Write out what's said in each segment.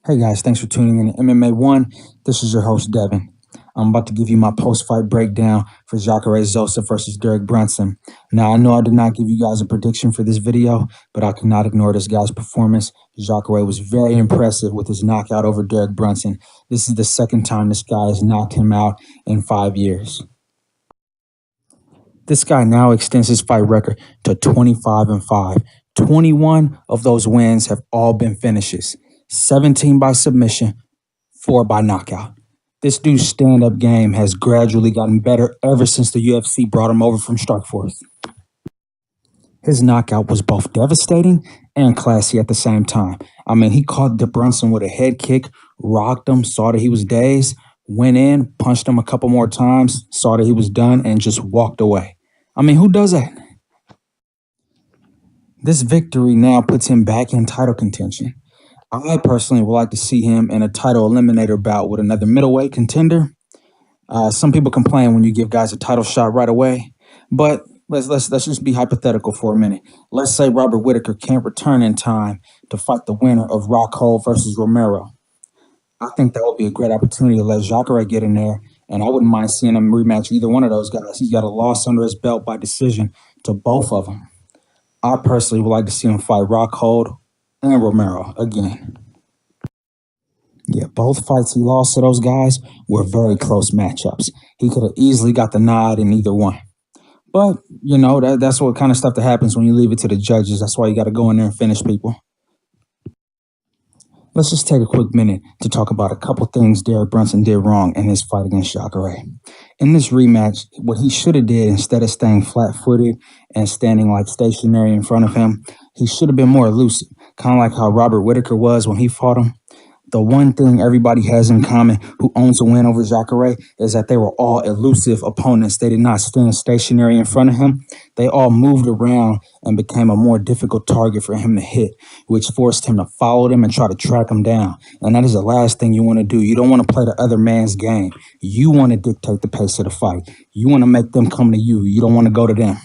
Hey guys, thanks for tuning in to MMA One. This is your host Devin. I'm about to give you my post-fight breakdown for Jacare versus Derek Brunson. Now I know I did not give you guys a prediction for this video, but I cannot ignore this guy's performance. Jacare was very impressive with his knockout over Derek Brunson. This is the second time this guy has knocked him out in 5 years. This guy now extends his fight record to 25-5. 21 of those wins have all been finishes. 17 by submission, 4 by knockout. This dude's stand-up game has gradually gotten better ever since the UFC brought him over from Strikeforce. His knockout was both devastating and classy at the same time. I mean, he caught Brunson with a head kick, rocked him, saw that he was dazed, went in, punched him a couple more times, saw that he was done, and just walked away. I mean, who does that? This victory now puts him back in title contention. I personally would like to see him in a title eliminator bout with another middleweight contender. Some people complain when you give guys a title shot right away, but let's just be hypothetical for a minute. Let's say Robert Whittaker can't return in time to fight the winner of Rockhold versus Romero. I think that would be a great opportunity to let Jacare get in there, and I wouldn't mind seeing him rematch either one of those guys. He's got a loss under his belt by decision to both of them. I personally would like to see him fight Rockhold and Romero again. Yeah, both fights he lost to those guys were very close matchups. He could have easily got the nod in either one. But, you know, that's what kind of stuff that happens when you leave it to the judges. That's why you got to go in there and finish people. Let's just take a quick minute to talk about a couple things Derek Brunson did wrong in his fight against Jacare. In this rematch, what he should have did, instead of staying flat-footed and standing like stationary in front of him, he should have been more elusive, kind of like how Robert Whittaker was when he fought him. The one thing everybody has in common who owns a win over Jacare is that they were all elusive opponents. They did not stand stationary in front of him. They all moved around and became a more difficult target for him to hit, which forced him to follow them and try to track him down. And that is the last thing you want to do. You don't want to play the other man's game. You want to dictate the pace of the fight. You want to make them come to you. You don't want to go to them.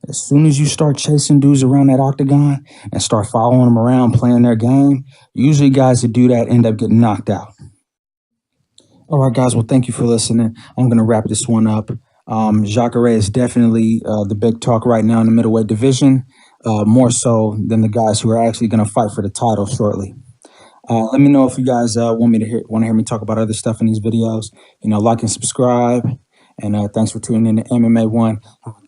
As soon as you start chasing dudes around that octagon and start following them around, playing their game, usually guys that do that end up getting knocked out. All right, guys. Well, thank you for listening. I'm going to wrap this one up. Jacare is definitely the big talk right now in the middleweight division, more so than the guys who are actually going to fight for the title shortly. Let me know if you guys want to hear me talk about other stuff in these videos. You know, like and subscribe. And thanks for tuning in to MMA One. Have a